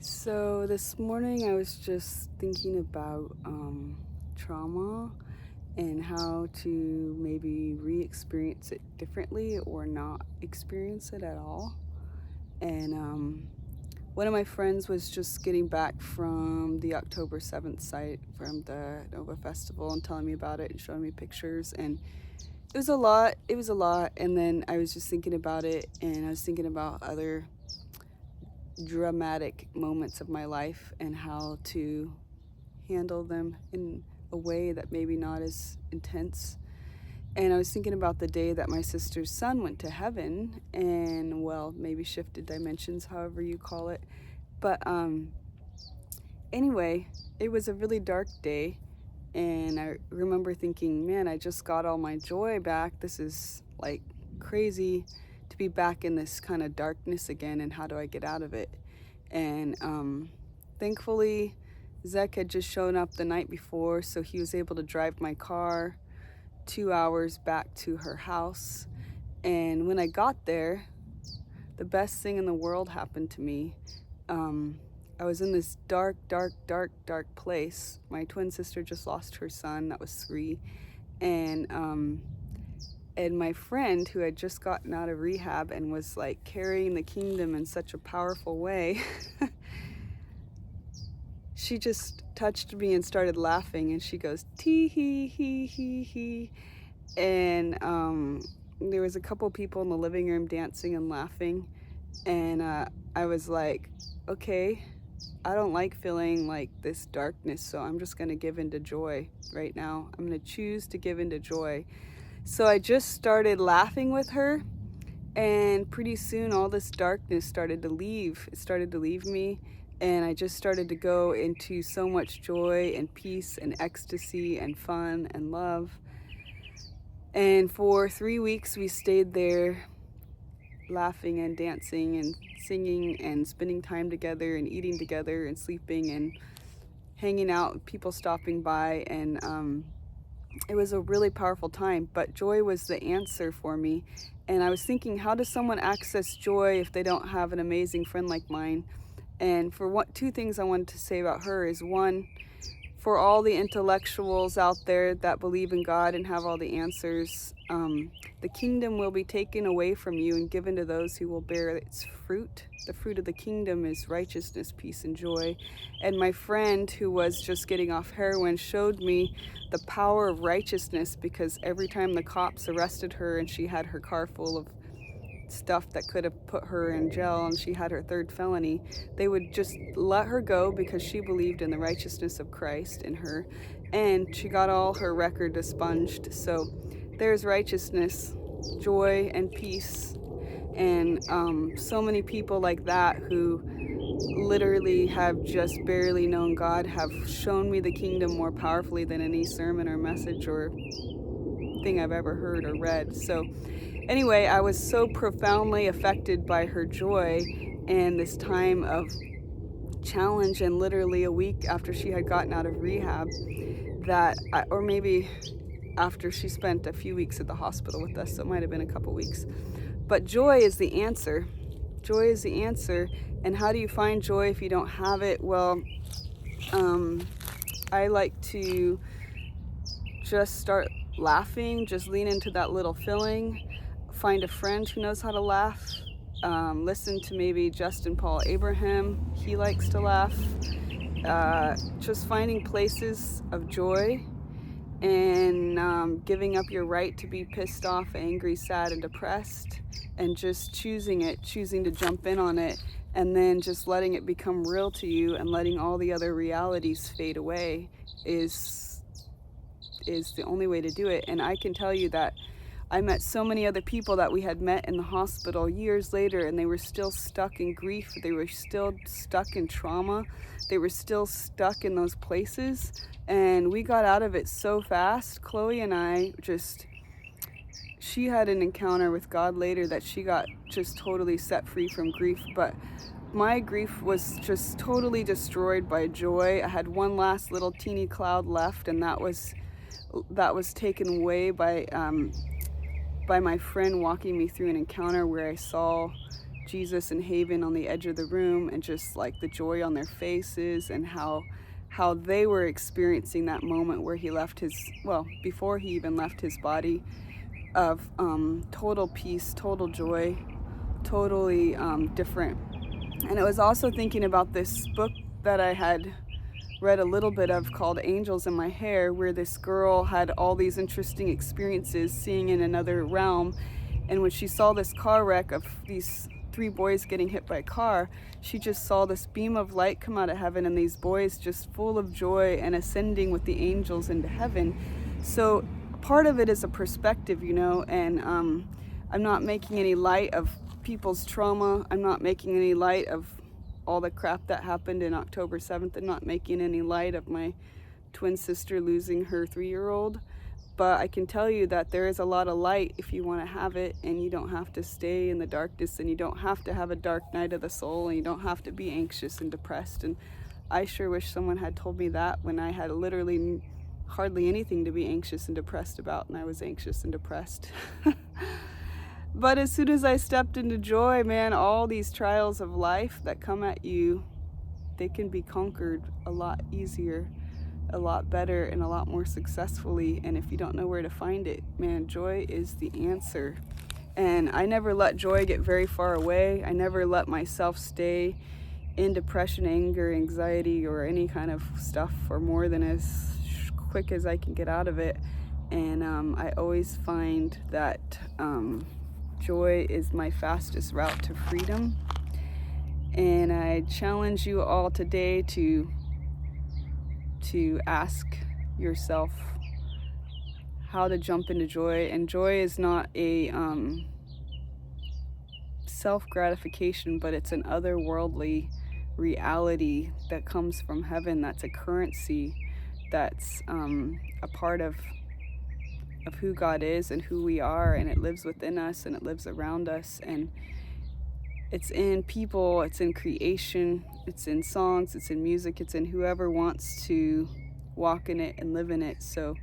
So this morning I was just thinking about trauma and how to maybe re-experience it differently or not experience it at all. And one of my friends was just getting back from the October 7th site from the Nova Festival and telling me about it and showing me pictures. And it was a lot. It was a lot. And then I was just thinking about it, and I was thinking about other dramatic moments of my life and how to handle them in a way that maybe not as intense. And I was thinking about the day that my sister's son went to heaven and, well, maybe shifted dimensions, however you call it. But anyway, it was a really dark day. And I remember thinking, man, I just got all my joy back. This is like crazy to be back in this kind of darkness again. And how do I get out of it? And thankfully, Zek had just shown up the night before, so he was able to drive my car 2 hours back to her house. And when I got there, the best thing in the world happened to me. I was in this dark, dark, dark, dark place. My twin sister just lost her son, that was 3. And my friend, who had just gotten out of rehab and was like carrying the kingdom in such a powerful way, she just touched me and started laughing, and she goes, tee hee hee hee hee. And there was a couple people in the living room dancing and laughing. And I was like, okay, I don't like feeling like this darkness, so I'm just going to give into joy right now. I'm going to choose to give into joy. So I just started laughing with her, and pretty soon all this darkness started to leave. It started to leave me, and I just started to go into so much joy and peace and ecstasy and fun and love. And for 3 weeks we stayed there laughing and dancing and singing and spending time together and eating together and sleeping and hanging out, people stopping by, and it was a really powerful time. But joy was the answer for me. And I was thinking, how does someone access joy if they don't have an amazing friend like mine? And for what, 2 things I wanted to say about her is, one, for all the intellectuals out there that believe in God and have all the answers, the kingdom will be taken away from you and given to those who will bear its fruit. The fruit of the kingdom is righteousness, peace, and joy. And my friend, who was just getting off heroin, showed me the power of righteousness, because every time the cops arrested her and she had her car full of stuff that could have put her in jail and she had her 3rd felony, they would just let her go because she believed in the righteousness of Christ in her, and she got all her record expunged. So there's righteousness, joy, and peace. And so many people like that who literally have just barely known God have shown me the kingdom more powerfully than any sermon or message or thing I've ever heard or read. So anyway, I was so profoundly affected by her joy and this time of challenge, and literally a week after she had gotten out of rehab, or maybe after she spent a few weeks at the hospital with us, so it might have been a couple weeks. But joy is the answer. Joy is the answer. And how do you find joy if you don't have it? Well, I like to just start laughing, just lean into that little feeling, find a friend who knows how to laugh, listen to maybe Justin Paul Abraham, he likes to laugh, just finding places of joy, and giving up your right to be pissed off, angry, sad, and depressed, and just choosing to jump in on it, and then just letting it become real to you and letting all the other realities fade away is the only way to do it. And I can tell you that I met so many other people that we had met in the hospital years later, and they were still stuck in grief. They were still stuck in trauma. They were still stuck in those places. And we got out of it so fast. Chloe and I she had an encounter with God later that she got just totally set free from grief. But my grief was just totally destroyed by joy. I had one last little teeny cloud left, and that was taken away by my friend walking me through an encounter where I saw Jesus and Haven on the edge of the room, and just like the joy on their faces, and how they were experiencing that moment where he left his, well, before he even left his body, of total peace, total joy, totally different. And it was also thinking about this book that I had read a little bit of called Angels in My Hair, where this girl had all these interesting experiences seeing in another realm. And when she saw this car wreck of these 3 boys getting hit by a car, she just saw this beam of light come out of heaven, and these boys just full of joy and ascending with the angels into heaven. So part of it is a perspective, you know, and I'm not making any light of people's trauma. I'm not making any light of all the crap that happened in October 7th. I'm not making any light of my twin sister losing her 3-year-old. But I can tell you that there is a lot of light if you want to have it, and you don't have to stay in the darkness, and you don't have to have a dark night of the soul, and you don't have to be anxious and depressed. And I sure wish someone had told me that when I had literally hardly anything to be anxious and depressed about, and I was anxious and depressed. But as soon as I stepped into joy, man, all these trials of life that come at you, they can be conquered a lot easier, a lot better, and a lot more successfully. And if you don't know where to find it, man, joy is the answer. And I never let joy get very far away. I never let myself stay in depression, anger, anxiety, or any kind of stuff for more than as quick as I can get out of it. And I always find that joy is my fastest route to freedom. And I challenge you all today to ask yourself how to jump into joy. And joy is not a self-gratification, but it's an otherworldly reality that comes from heaven. That's a currency that's a part of who God is and who we are, and it lives within us and it lives around us, and it's in people, it's in creation, it's in songs, it's in music, it's in whoever wants to walk in it and live in it. So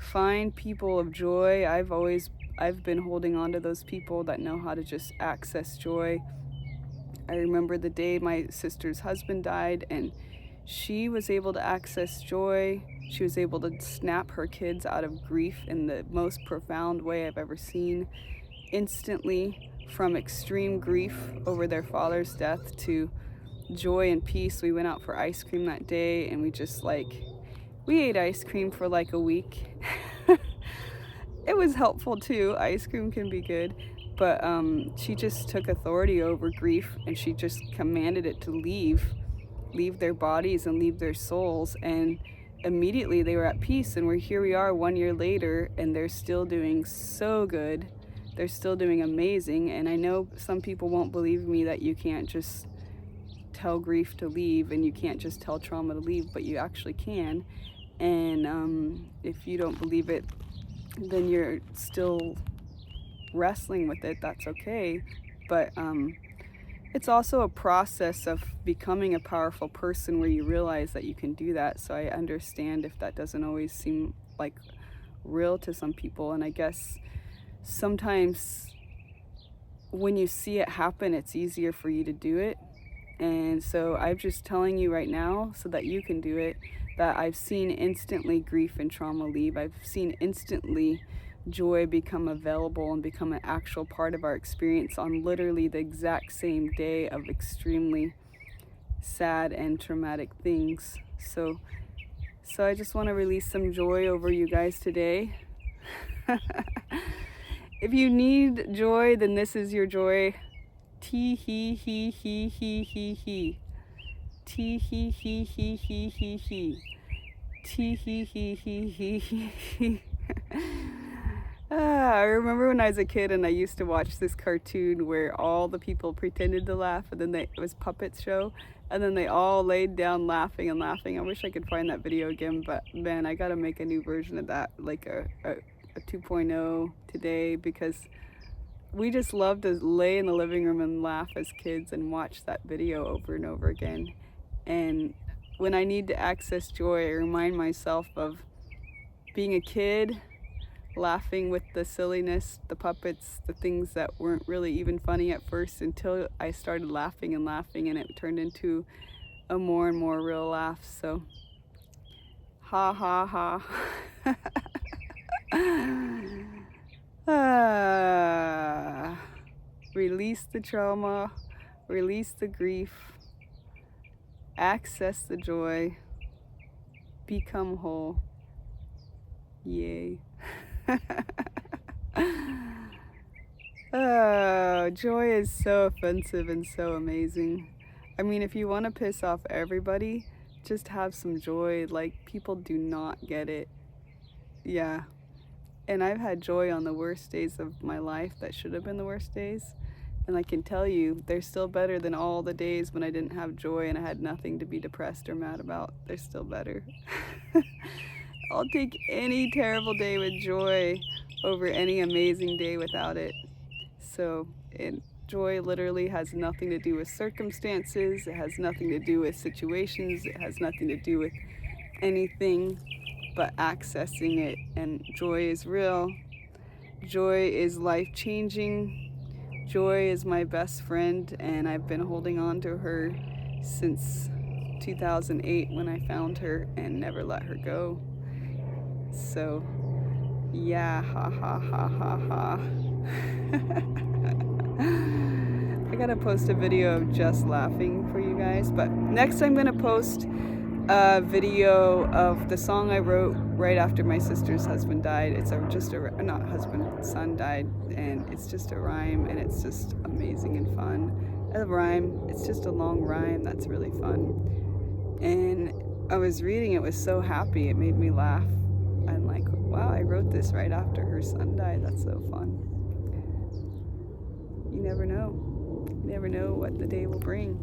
find people of joy. I've been holding on to those people that know how to just access joy. I remember the day my sister's husband died, and she was able to access joy. She was able to snap her kids out of grief in the most profound way I've ever seen. Instantly, from extreme grief over their father's death to joy and peace. We went out for ice cream that day, and we ate ice cream for like a week. It was helpful too. Ice cream can be good. But she just took authority over grief, and she just commanded it to leave their bodies and leave their souls. And immediately they were at peace, and here we are 1 year later, and they're still doing so good. They're still doing amazing. And I know some people won't believe me that you can't just tell grief to leave, and you can't just tell trauma to leave, but you actually can. And if you don't believe it, then you're still wrestling with it. That's okay. But it's also a process of becoming a powerful person where you realize that you can do that. So I understand if that doesn't always seem like real to some people. And I guess sometimes when you see it happen, it's easier for you to do it. And so I'm just telling you right now, so that you can do it, that I've seen instantly grief and trauma leave. I've seen instantly joy become available and become an actual part of our experience on literally the exact same day of extremely sad and traumatic things. So I just want to release some joy over you guys today. If you need joy, then this is your joy. Tee hee hee hee hee hee hee. Tee hee hee hee hee hee hee. Tee hee hee hee hee hee hee. I remember when I was a kid and I used to watch this cartoon where all the people pretended to laugh, and then it was puppet show, and then they all laid down laughing and laughing. I wish I could find that video again, but man, I gotta make a new version of that, like a 2.0 today, because we just love to lay in the living room and laugh as kids and watch that video over and over again. And when I need to access joy, I remind myself of being a kid, laughing with the silliness, the puppets, the things that weren't really even funny at first until I started laughing and laughing, and it turned into a more and more real laugh. So, ha ha ha. Release the trauma, release the grief, access the joy, become whole. Yay. Oh, joy is so offensive and so amazing. I mean, if you want to piss off everybody, just have some joy. Like, people do not get it. Yeah. And I've had joy on the worst days of my life that should have been the worst days. And I can tell you, they're still better than all the days when I didn't have joy and I had nothing to be depressed or mad about. They're still better. I'll take any terrible day with joy over any amazing day without it. So, joy literally has nothing to do with circumstances. It has nothing to do with situations. It has nothing to do with anything but accessing it. And joy is real. Joy is life-changing. Joy is my best friend, and I've been holding on to her since 2008 when I found her and never let her go. So, yeah, ha ha ha ha ha. I gotta post a video of just laughing for you guys, but next I'm gonna post a video of the song I wrote right after my sister's husband died. It's not husband, son died, and it's just a rhyme, and it's just amazing and fun. A rhyme, it's just a long rhyme that's really fun. And I was reading it, was so happy, it made me laugh. I'm like, wow, I wrote this right after her son died. That's so fun. You never know. You never know what the day will bring.